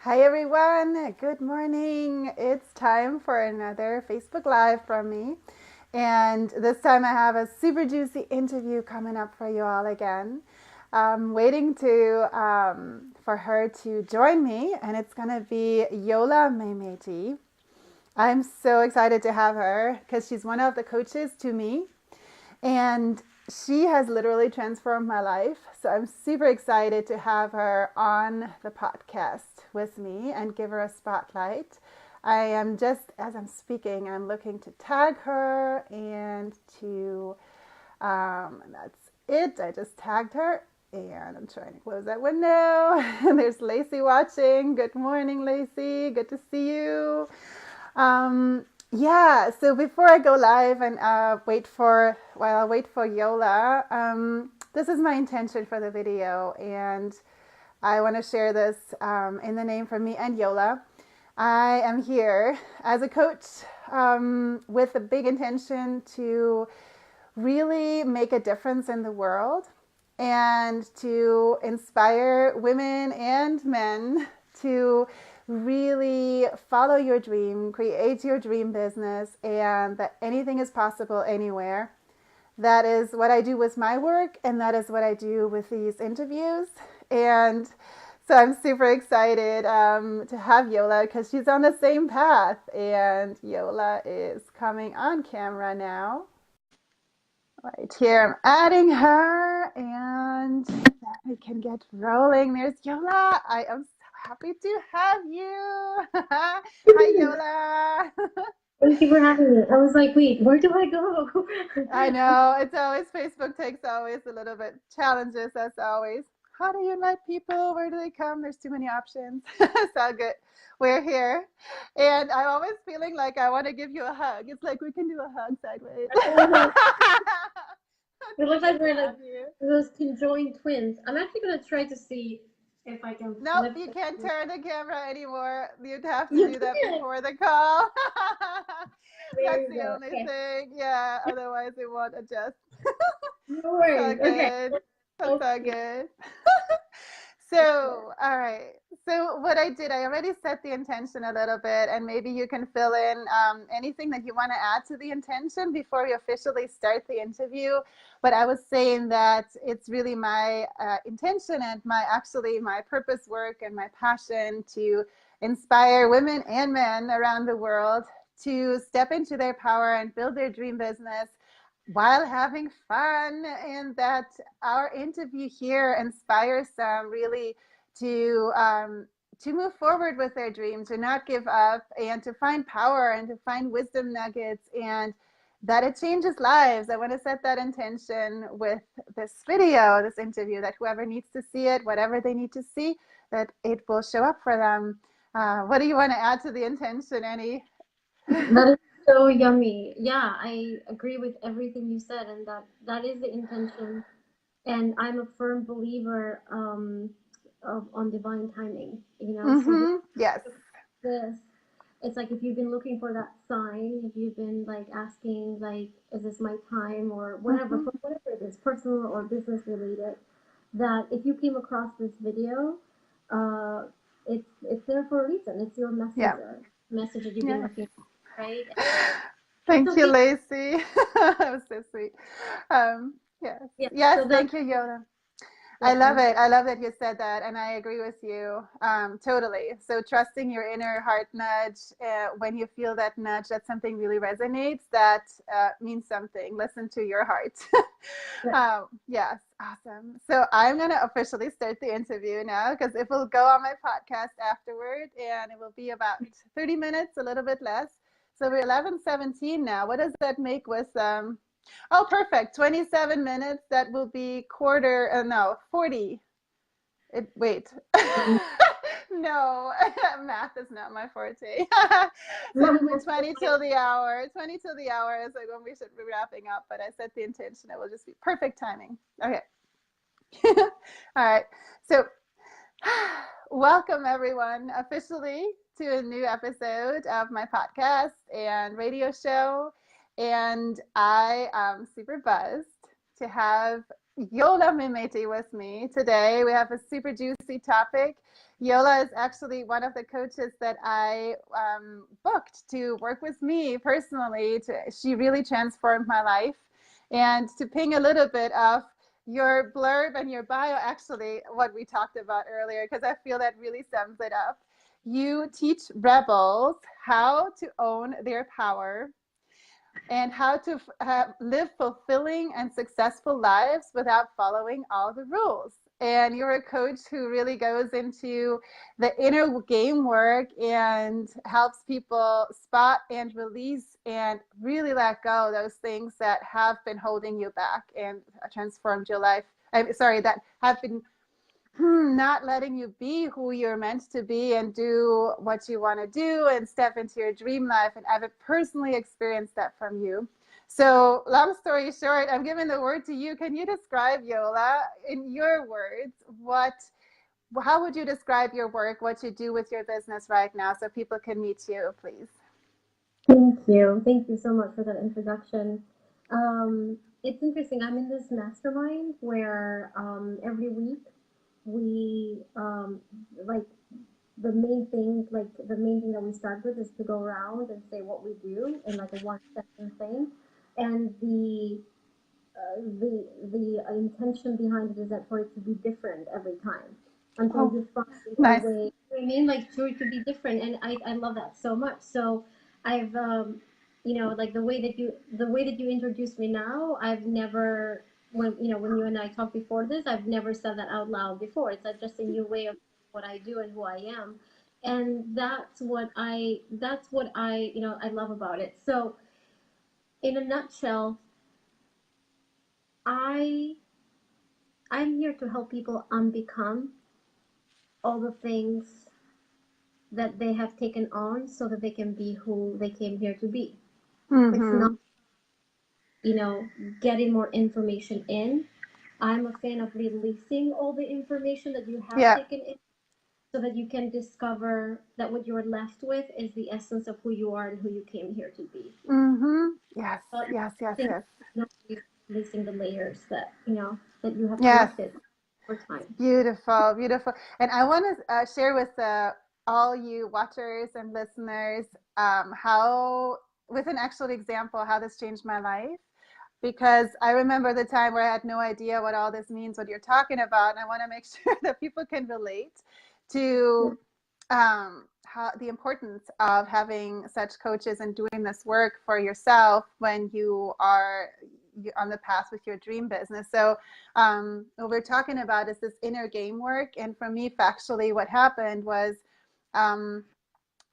Hi everyone, good morning. It's time for another Facebook Live from me. And this time I have a super juicy interview coming up for you all again. I'm waiting for her to join me, and it's going to be Yola Mehmeti. I'm so excited to have her because she's one of the coaches to me. And she has literally transformed my life. So I'm super excited to have her on the podcast with me and give her a spotlight. I am just, as I'm speaking, I'm looking to tag her and that's it. I just tagged her and I'm trying to close that window. There's Lacey watching. Good morning, Lacey. Good to see you. Yeah, so before I go live and while I wait for Yola, this is my intention for the video, and I want to share this in the name for me and Yola. I am here as a coach with a big intention to really make a difference in the world and to inspire women and men to really follow your dream, create your dream business, and that anything is possible anywhere. That is what I do with my work, and that is what I do with these interviews. And so I'm super excited to have Yola because she's on the same path. And Yola is coming on camera now. Right here, I'm adding her, and we can get rolling. There's Yola. I am so happy to have you. Hi, Yola. Thank you for having me. I was like, wait, where do I go? I know it's always Facebook takes always a little bit challenges as always. How do you let people? Where do they come? There's too many options. It's all good. We're here, and I'm always feeling like I want to give you a hug. It's like we can do a hug sideways. It So looks good like to we're like have you. those conjoined twins. I'm actually gonna try to see if I can Nope, flip you can't it. turn the camera anymore. You'd have to You do that can. before the call. There That's you the go. only Okay. thing. Yeah, otherwise it won't adjust. No That's all worries. Okay. good. That's all Okay. good. So, all right. So, what I did, I already set the intention a little bit, and maybe you can fill in anything that you want to add to the intention before we officially start the interview. But I was saying that it's really my intention and my purpose work and my passion to inspire women and men around the world to step into their power and build their dream business while having fun, and that our interview here inspires them really to um, to move forward with their dreams, to not give up, and to find power and to find wisdom nuggets, and that it changes lives. I want to set that intention with this video, this interview, that whoever needs to see it, whatever they need to see, that it will show up for them. What do you want to add to the intention, Annie? That is so yummy. Yeah, I agree with everything you said, and that is the intention. And I'm a firm believer of on divine timing. So Mm-hmm. Yes. this it's like if you've been looking for that sign, if you've been like asking like, is this my time or whatever, Mm-hmm. for whatever it is, personal or business related, that if you came across this video, uh, it's there for a reason. It's your Yeah. message that you've been Yes. looking for, right? It's Thank you, okay. Lacey. That was so sweet. Yes. Yeah. Yes, So that thank you, Yoda. I yeah, love it. I love that you said that, and I agree with you totally. So trusting your inner heart nudge, when you feel that nudge, that something really resonates, that means something. Listen to your heart. yeah. Yes, awesome. So I'm going to officially start the interview now because it will go on my podcast afterward, and it will be about 30 minutes, a little bit less. So we're 11:17 now. What does that make with Oh, perfect. 27 minutes. That will be no, 40. Wait. No, math is not my forte. So it'll be 20 till the hour. 20 till the hour is like when we should be wrapping up, but I set the intention. It will just be perfect timing. Okay. All right. So, welcome everyone officially to a new episode of my podcast and radio show. And I am super buzzed to have Yola Mehmeti with me today. We have a super juicy topic. Yola is actually one of the coaches that I booked to work with me personally. She really transformed my life. And to ping a little bit of your blurb and your bio, actually, what we talked about earlier, because I feel that really sums it up. You teach rebels how to own their power and how to live fulfilling and successful lives without following all the rules. And you're a coach who really goes into the inner game work and helps people spot and release and really let go those things that have been holding you back and transformed your life. I'm sorry, that have been not letting you be who you're meant to be and do what you want to do and step into your dream life. And I've personally experienced that from you. So, long story short, I'm giving the word to you. Can you describe, Yola, in your words, how would you describe your work, what you do with your business right now, so people can meet you, please? Thank you. Thank you so much for that introduction. It's interesting. I'm in this mastermind where every week we like the main thing that we start with is to go around and say what we do in like a one sentence thing, and the intention behind it is that for it to be different every time until Oh, you find a nice. way. I mean, like for it to be different, and I love that so much. So I've like the way that you introduced me now, I've never when you and I talked before this, I've never said that out loud before. It's just a new way of what I do and who I am, and that's what I I love about it. So in a nutshell, I I'm here to help people unbecome all the things that they have taken on so that they can be who they came here to be. It's not, Mm-hmm. you know, getting more information in. I'm a fan of releasing all the information that you have Yeah. taken in so that you can discover that what you're left with is the essence of who you are and who you came here to be. Mm-hmm. Yes, But yes, yes, releasing, yes. releasing the layers that, that you have Yes. collected over time. Beautiful, beautiful. And I want to share with all you watchers and listeners how, with an actual example, how this changed my life. Because I remember the time where I had no idea what all this means, what you're talking about. And I want to make sure that people can relate to how the importance of having such coaches and doing this work for yourself when you are on the path with your dream business. So what we're talking about is this inner game work. And for me, factually, what happened was um,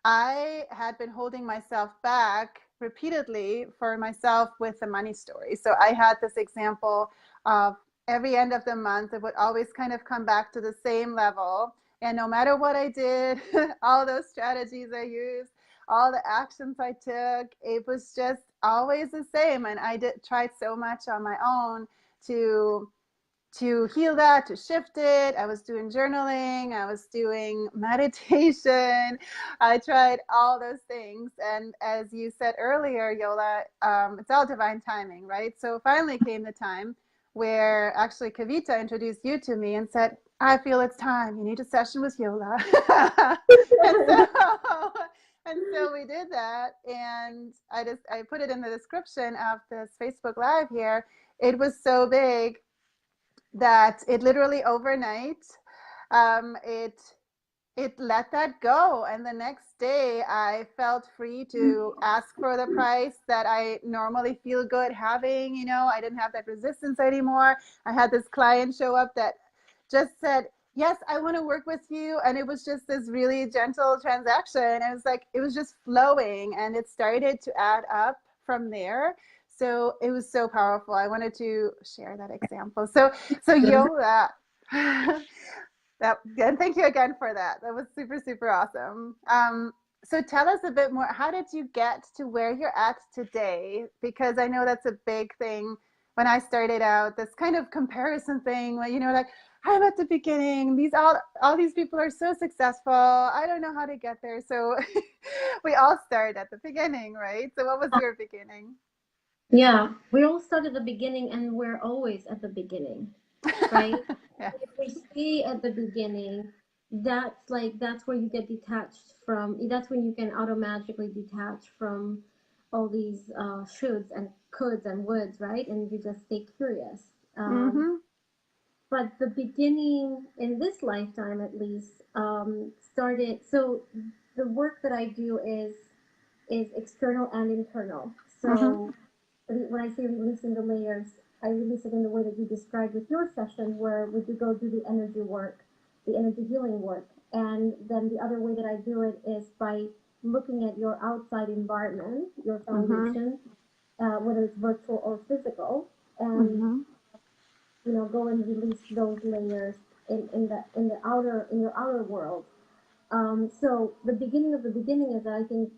I had been holding myself back repeatedly for myself with the money story. So I had this example of every end of the month, it would always kind of come back to the same level. And no matter what I did, all those strategies I used, all the actions I took, it was just always the same. And I did tried so much on my own to heal that, to shift it. I was doing journaling, I was doing meditation. I tried all those things. And as you said earlier, Yola, it's all divine timing, right? So finally came the time where actually Kavita introduced you to me and said, I feel it's time. You need a session with Yola. and so and so we did that. And I put it in the description of this Facebook Live here. It was so big that it literally overnight it let that go, and the next day I felt free to ask for the price that I normally feel good having. I didn't have that resistance anymore. I had this client show up that just said, yes, I want to work with you, and it was just this really gentle transaction. It was like it was just flowing, and it started to add up from there. So it was so powerful. I wanted to share that example. So Yola, that, and thank you again for that. That was super, super awesome. So tell us a bit more. How did you get to where you're at today? Because I know that's a big thing. When I started out, this kind of comparison thing, where, like I'm at the beginning. All these people are so successful. I don't know how to get there. So we all start at the beginning, right? So what was your beginning? Yeah, we all start at the beginning and we're always at the beginning, right? Yeah. If we stay at the beginning, that's where you get detached from, that's when you can automatically detach from all these shoulds and coulds and woulds, right? And you just stay curious. Mm-hmm. But the beginning in this lifetime, at least, started. So the work that I do is external and internal. Mm-hmm. So when I say releasing the layers, I release it in the way that you described with your session, where we do go do the energy work, the energy healing work. And then the other way that I do it is by looking at your outside environment, your Mm-hmm. foundation, whether it's virtual or physical, and Mm-hmm. go and release those layers in your outer world. So the beginning of the beginning is that I think,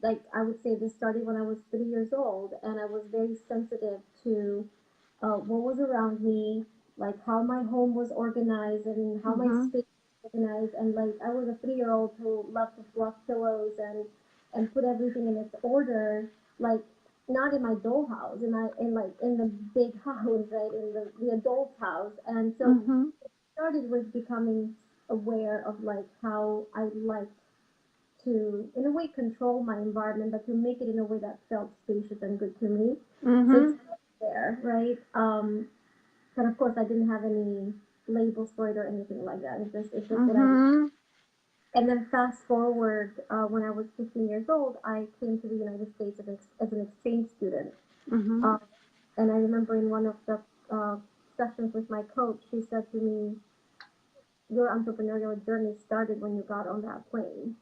like I would say, this started when I was 3 years old, and I was very sensitive to what was around me, like how my home was organized and how my Mm-hmm. space was organized, and like I was a 3 year old who loved to fluff pillows and put everything in its order, like not in my dollhouse, in the big house, right, in the adult house, and so Mm-hmm. started with becoming aware of like how I like to, in a way, control my environment, but to make it in a way that felt spacious and good to me. So it's Mm-hmm. there, right? But of course, I didn't have any labels for it or anything like that. It's just what I. Mm-hmm. And then fast forward, when I was 15 years old, I came to the United States as an exchange student. Mm-hmm. Uh, and I remember in one of the uh, sessions with my coach, she said to me, "Your entrepreneurial journey started when you got on that plane."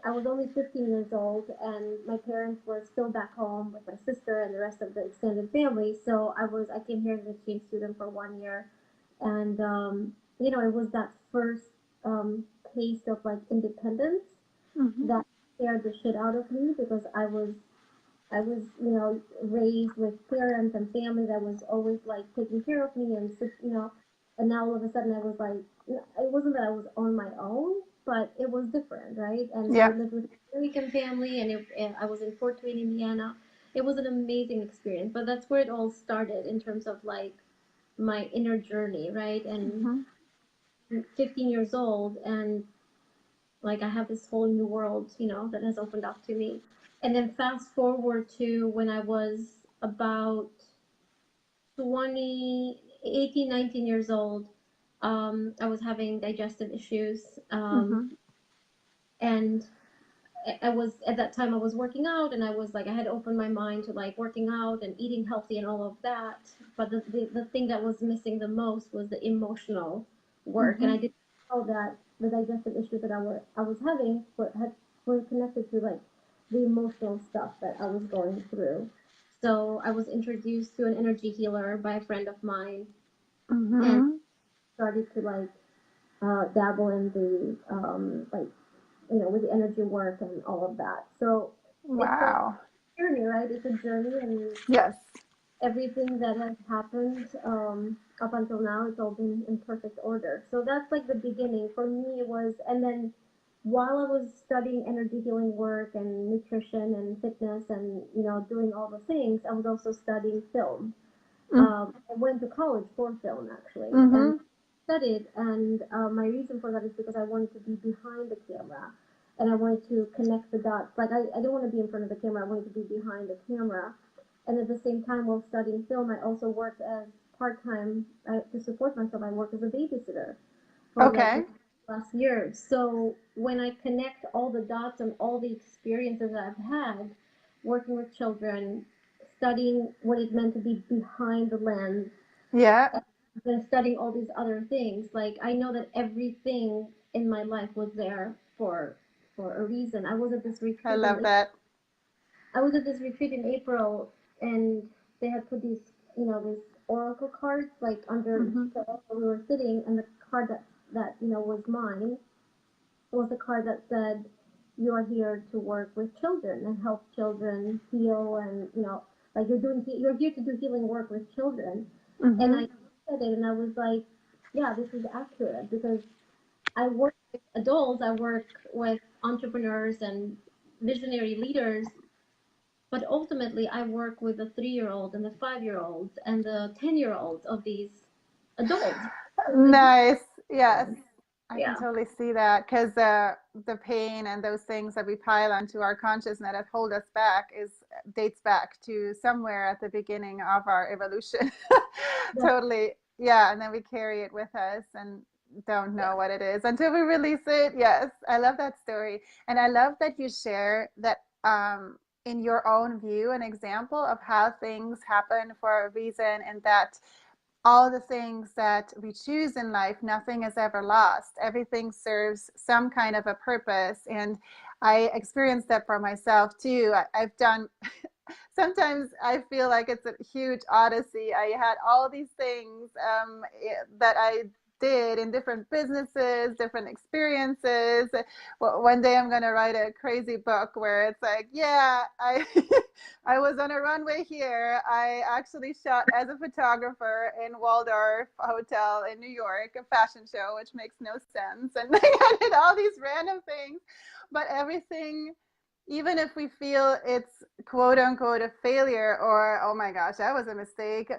I was only 15 years old, and my parents were still back home with my sister and the rest of the extended family. So I came here as an exchange student for 1 year, and it was that first taste of like independence Mm-hmm. that scared the shit out of me, because I was, raised with parents and family that was always like taking care of me, and now all of a sudden I was like, it wasn't that I was on my own, but it was different, right? And I Yeah. lived with an American family, and I was in Fort Wayne, Indiana. It was an amazing experience, but that's where it all started in terms of like my inner journey, right? And Mm-hmm. I'm 15 years old, and like I have this whole new world, that has opened up to me. And then fast forward to when I was about 20, 18, 19 years old. I was having digestive issues. Mm-hmm. And I was, at that time I was working out, and I was like, I had opened my mind to like working out and eating healthy and all of that. But the thing that was missing the most was the emotional work. And Mm-hmm. I didn't know that the digestive issues that I was having were connected to like the emotional stuff that I was going through. So I was introduced to an energy healer by a friend of mine, and Mm-hmm. started to like dabble in the like with the energy work and all of that. So it's a Wow. journey, right? It's a journey, and Yes. everything that has happened up until now, it's all been in perfect order. So that's like the beginning for me. It was, and then while I was studying energy healing work and nutrition and fitness and doing all the things, I was also studying film. I went to college for film actually, and Mm-hmm. studied. And my reason for that is because I wanted to be behind the camera, and I wanted to connect the dots. Like I didn't want to be in front of the camera. I wanted to be behind the camera. And at the same time, while studying film, I also worked as part time to support myself. I worked as a babysitter for like Okay. last year. So when I connect all the dots and all the experiences that I've had working with children, studying what it meant to be behind the lens, Yeah. and then studying all these other things, like I know that everything in my life was there for a reason. I love that. I was at this retreat in April, and they had put these oracle cards like under each Mm-hmm. pillow where we were sitting, and the card that was mine was a card that said, "You are here to work with children and help children heal, and like you're here to do healing work with children." And I Mm-hmm. looked at it and I was like, "Yeah, this is accurate," because I work with adults, I work with entrepreneurs and visionary leaders, But ultimately, I work with the 3-year-old and the 5-year-olds and the 10-year-olds of these adults. Nice. Yes. I can Yeah. totally see that because the pain and those things that we pile onto our consciousness that hold us back is dates back to somewhere at the beginning of our evolution. Yeah. Totally. Yeah. And then we carry it with us and don't Yeah. know what it is until we release it. Yes. I love that story. And I love that you share that in your own view, an example of how things happen for a reason and that all the things that we choose in life, nothing is ever lost. Everything serves some kind of a purpose. And I experienced that for myself too. I've done, sometimes I feel like it's a huge odyssey. I had all these things that I did in different businesses, different experiences. Well, one day I'm going to write a crazy book where it's like, yeah, I I was on a runway here. I actually shot as a photographer in Waldorf Hotel in New York, a fashion show, which makes no sense. And I did all these random things, but everything, even if we feel it's quote unquote a failure or, oh my gosh, that was a mistake,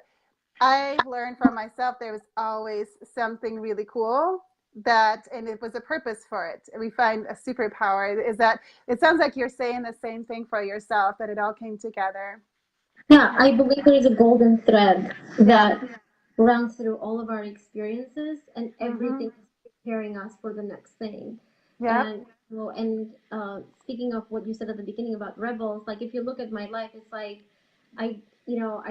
I've learned from myself there was always something really cool that, and it was a purpose for it. We find a superpower. Is that it sounds like you're saying the same thing for yourself, that it all came together. Yeah, Yeah. I believe there is a golden thread Yeah. that runs through all of our experiences, and Mm-hmm. everything is preparing us for the next thing. Yep. And speaking of what you said at the beginning about rebels, like if you look at my life, it's like I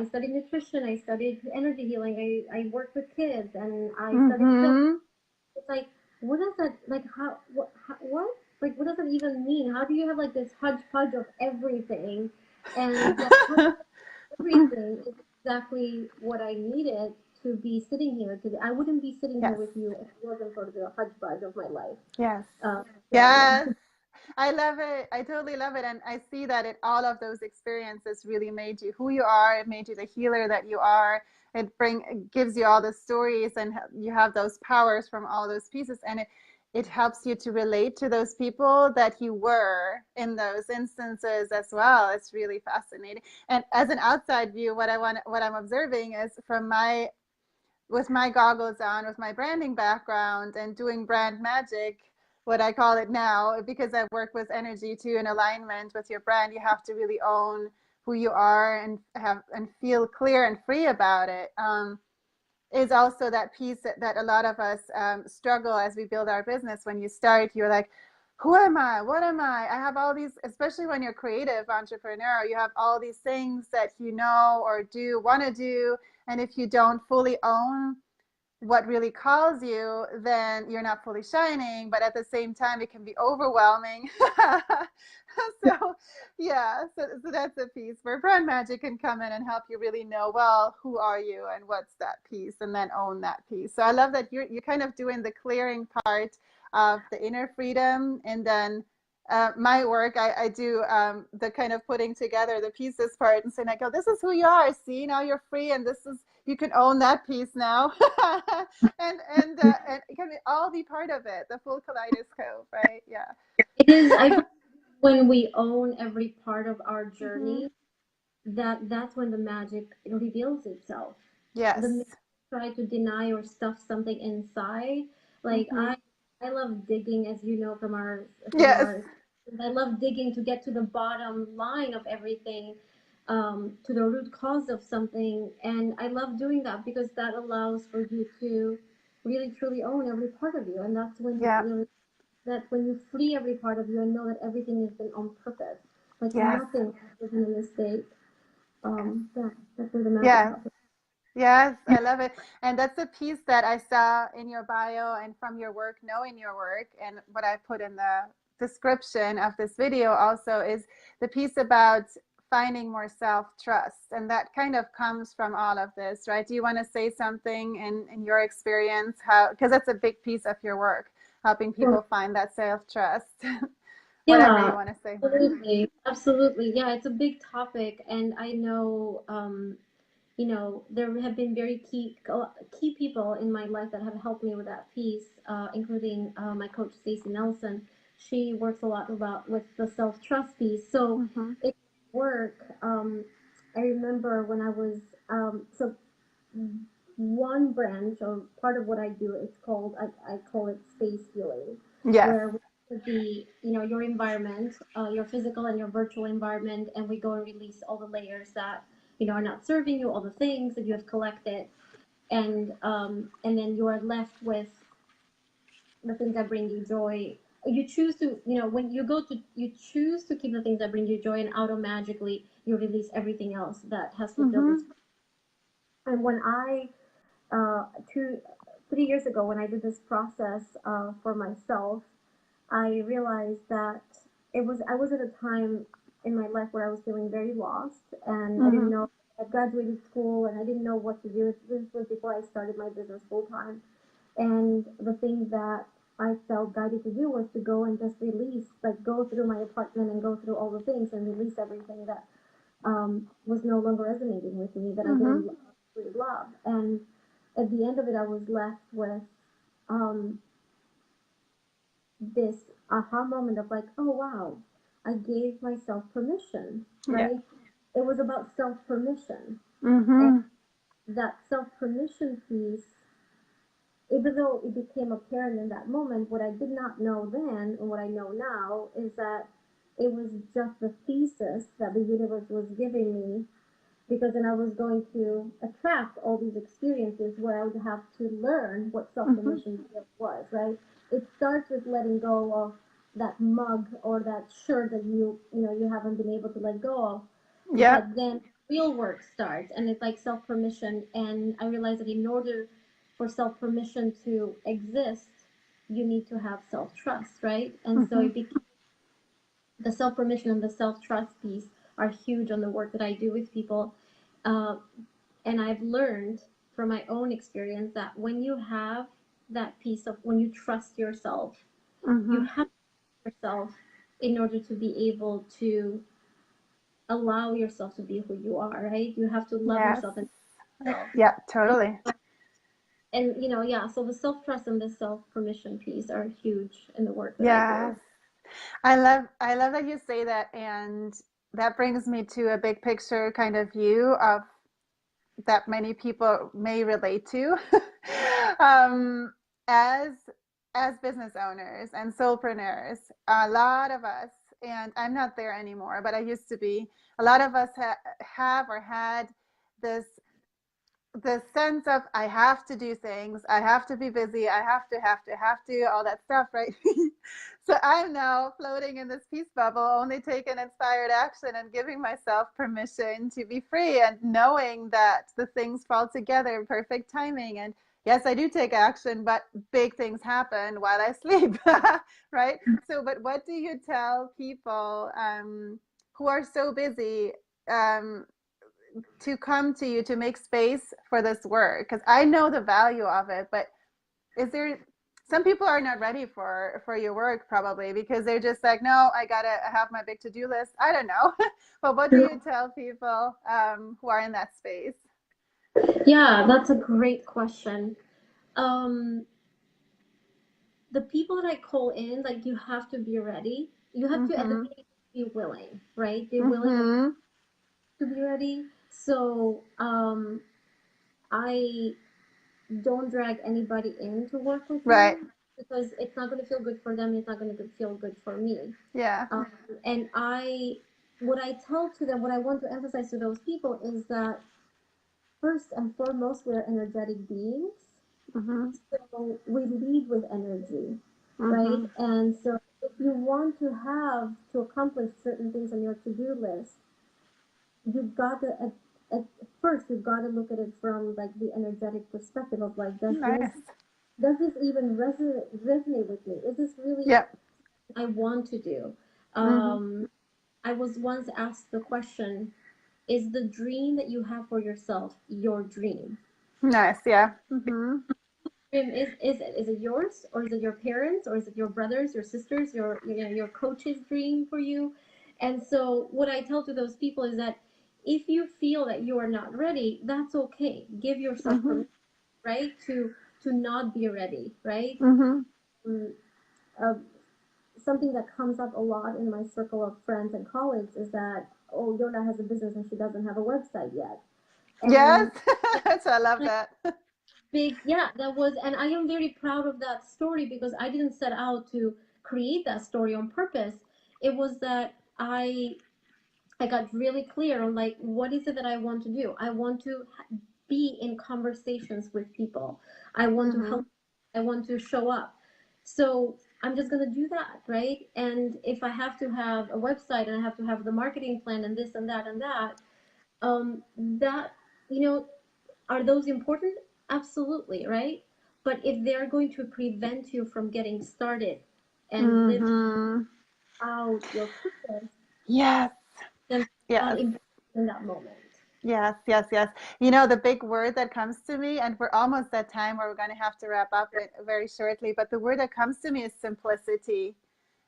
studied nutrition, I studied energy healing, I worked with kids, and I studied film. Mm-hmm. It's like, what does that like? What? Like, what does that even mean? How do you have like this hodgepodge of everything? And that everything is exactly what I needed to be sitting here today. I wouldn't be sitting here Yes. with you if it wasn't for the hodgepodge of my life. Yes. So yeah, Yes. I love it. I totally love it. And I see that all of those experiences really made you who you are. It made you the healer that you are. It gives you all the stories and you have those powers from all those pieces. And it helps you to relate to those people that you were in those instances as well. It's really fascinating. And as an outside view, what I'm observing is from my with my goggles on, with my branding background and doing brand magic, what I call it now, because I work with energy too in alignment with your brand, you have to really own who you are and have and feel clear and free about it. Is also that piece that a lot of us struggle as we build our business. When you start, you're like, who am I? What am I have all these, especially when you're creative entrepreneur, you have all these things that you know or do want to do, and if you don't fully own what really calls you, then you're not fully shining. But at the same time, it can be overwhelming. So, yeah, so that's a piece where brand magic can come in and help you really know, well, who are you and what's that piece, and then own that piece. So I love that you're kind of doing the clearing part of the inner freedom, and then my work, I do the kind of putting together the pieces part and saying, like, oh, this is who you are. See, now you're free, and this is you can own that piece now, and it can all be part of it, the full kaleidoscope, right? Yeah. it is. I believe when we own every part of our Mm-hmm. journey, that's when the magic reveals itself. The minute Yes. you try to deny or stuff something inside, like Mm-hmm. I love digging, as you know from Yes. our I love digging to get to the bottom line of everything, to the root cause of something, and I love doing that because that allows for you to really truly own every part of you, and that's when you Yeah. really that when you free every part of you and know that everything has been on purpose, like Yes. nothing is a mistake. Yeah, that's where the magic Yeah. happens. Yes, I love it. And that's a piece that I saw in your bio and from your work, knowing your work, and what I put in the description of this video also is the piece about finding more self-trust. And that kind of comes from all of this, right? Do you want to say something in your experience, how, because that's a big piece of your work, helping Sure. people find that self-trust, whatever you Yeah, want to say. absolutely, absolutely. Yeah, it's a big topic, and I know, there have been very key people in my life that have helped me with that piece, including my coach Stacey Nelson. She works a lot about with the self trust piece. So Mm-hmm. it's work, I remember when I was so one branch or part of what I do, it's called I call it space healing, Yes. where we look at the your environment, your physical and your virtual environment, and we go and release all the layers that are not serving you, all the things that you have collected, and then you are left with the things that bring you joy. You choose to, when you go to, you choose to keep the things that bring you joy, and automatically you release everything else that has fulfilled its. Mm-hmm. And when I uh, 3 years ago, when I did this process for myself, I realized that I was at a time in my life where I was feeling very lost, and I didn't Mm-hmm. know. I graduated school, and I didn't know what to do. This was before I started my business full time, and the thing that I felt guided to do was to go and just release, like go through my apartment and go through all the things and release everything that was no longer resonating with me, that I Mm-hmm. didn't really love. And at the end of it, I was left with um, this aha moment of like, oh wow, I gave myself permission, Yeah. right? It was about self permission. And Mm-hmm. that self permission piece, even though it became apparent in that moment, what I did not know then and what I know now is that it was just the thesis that the universe was giving me, because then I was going to attract all these experiences where I would have to learn what self Mm-hmm. permission was, right? It starts with letting go of that mug or that shirt that you haven't been able to let go of, Yep. but then real work starts, and it's like self permission. And I realized that in order for self permission to exist, you need to have self trust, right? And so Mm-hmm. it became the self permission and the self trust piece are huge on the work that I do with people. Uh, and I've learned from my own experience that when you have that piece of, when you trust yourself, you Mm-hmm. have yourself in order to be able to allow yourself to be who you are, right? You have to love Yes. yourself and yourself. Yeah, And, totally. yeah, so the self trust and the self permission piece are huge in the work that I do. Yes. I love that you say that, and that brings me to a big picture kind of view of that many people may relate to. um, as business owners and solopreneurs, a lot of us, and I'm not there anymore, but I used to be, a lot of us have or had this the sense of I have to do things, I have to be busy, I have to, all that stuff, right? So I'm now floating in this peace bubble, only taking inspired action and giving myself permission to be free and knowing that the things fall together in perfect timing. And yes, I do take action, but big things happen while I sleep, right? So, but what do you tell people who are so busy? To come to you to make space for this work, because I know the value of it, but is there some people are not ready for your work probably because they're just like, no, I gotta have my big to-do list. I don't know. But what do you tell people who are in that space? Yeah, that's a great question. Um, the people that I call in, like you have to be ready. You have to at the Mm-hmm. beginning be willing, right? Be willing Mm-hmm. to be ready. So I don't drag anybody in to work with Right. me, because it's not going to feel good for them. It's not going to feel good for me. Yeah. Um, and what I tell to them, what I want to emphasize to those people is that first and foremost, we're energetic beings. Mm-hmm. So we lead with energy, right? Mm-hmm. And so if you want to accomplish certain things on your to-do list, you've got to at first you've got to look at it from like the energetic perspective of like, Nice. does this even resonate with me? Is this really Yep. what I want to do? Mm-hmm. I was once asked the question, is the dream that you have for yourself your dream? Nice. Yeah. Mm-hmm. Dream is it yours, or is it your parents, or is it your brothers, your sisters, your coach's dream for you? And so what I tell to those people is that if you feel that you are not ready, that's okay. Give yourself Mm-hmm. permission, right, to not be ready, right? Mm-hmm. Mm, uh, something that comes up a lot in my circle of friends and colleagues is that, oh, Yola has a business and she doesn't have a website yet. Yes. And So I love that. big, yeah, that was, and I am very proud of that story because I didn't set out to create that story on purpose. It was that I got really clear on like what is it that I want to do. I want to be in conversations with people. I want to Mm-hmm. help. I want to show up. So I'm just gonna do that, right? And if I have to have a website and I have to have the marketing plan and this and that, that you know, are those important? Absolutely, right? But if they're going to prevent you from getting started and live Mm-hmm. out your purpose, Yes. then not Yes. important in that moment. Yes, yes, yes. You know, the big word that comes to me, and we're almost at time where we're going to have to wrap up it very shortly, but the word that comes to me is simplicity.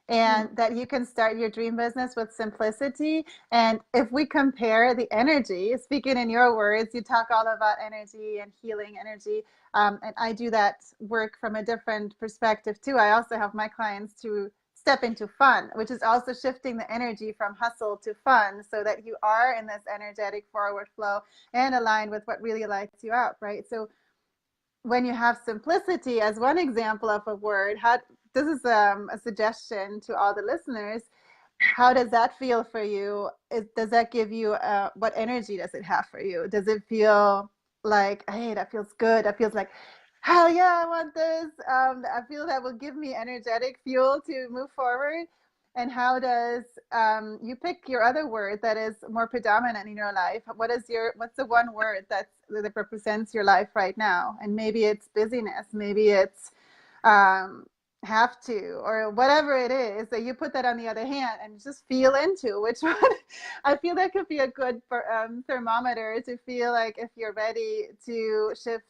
Mm. And that you can start your dream business with simplicity. And if we compare the energy, speaking in your words, you talk all about energy and healing energy. And I do that work from a different perspective too. I also help my clients to step into fun, which is also shifting the energy from hustle to fun so that you are in this energetic forward flow and aligned with what really lights you up, right? So when you have simplicity as one example of a word, how this is a suggestion to all the listeners. How does that feel for you? Does that give you what energy does it have for you? Does it feel like, hey, that feels good? That feels like, hell yeah, I want this. I feel that will give me energetic fuel to move forward. And how does you pick your other word that is more predominant in your life? What's the one word that represents your life right now? And maybe it's busyness, maybe it's um, have to, or whatever it is that you put that on the other hand and just feel into which one. I feel that could be a good thermometer to feel like if you're ready to shift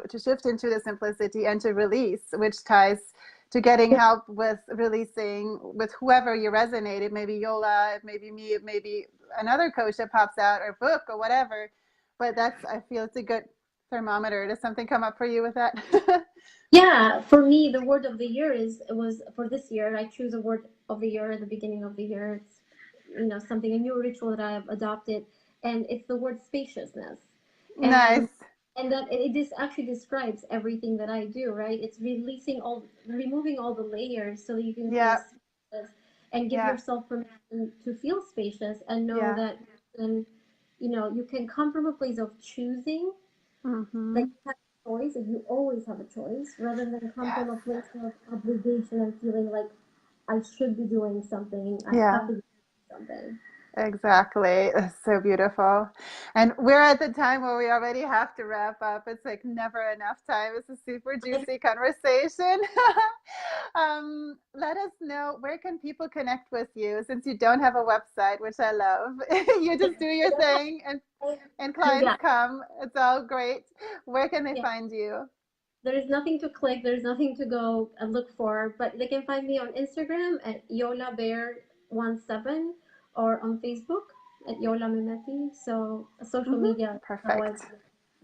to shift into the simplicity and to release, which ties to getting help with releasing with whoever you resonate. It may be Yola, it may be me, it may be another coach that pops out or book or whatever. But that's I feel it's a good thermometer. Does something come up for you with that? Yeah, for me, the word of the year is it was for this year. I choose a word of the year at the beginning of the year. It's something a new ritual that I have adopted, and it's the word spaciousness, and Nice. that it just actually describes everything that I do. Right? It's removing all the layers so that you can feel Yeah. spacious and give Yeah. yourself permission to feel spacious and know Yeah. that you can come from a place of choosing that Mm-hmm. you have a choice and you always have a choice rather than come Yes. from a place of obligation and feeling like I should be doing something, I have Yeah. to be doing something. Exactly. It's so beautiful. And we're at the time where we already have to wrap up. It's like never enough time. It's a super juicy conversation. Let us know where can people connect with you since you don't have a website, which I love. You just do your thing and clients Yeah, come. It's all great. Where can they yeah. find you? There is nothing to click, there's nothing to go and look for, but they can find me on Instagram at Yola Bear 17 or on Facebook at Yola Mehmeti. So social Hmm. media, how I Perfect.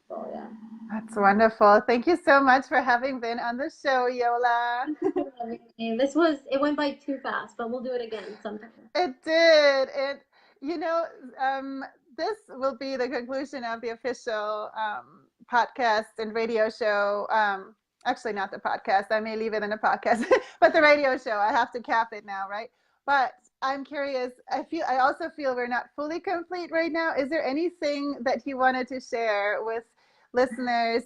go, yeah. That's wonderful. Thank you so much for having been on the show, Yola. Thank you for having me. It went by too fast, but we'll do it again sometime. It did. You know, um, this will be the conclusion of the official podcast and radio show. Actually, not the podcast. I may leave it in the podcast, but the radio show. I have to cap it now, right? But I'm curious. I also feel we're not fully complete right now. Is there anything that you wanted to share with listeners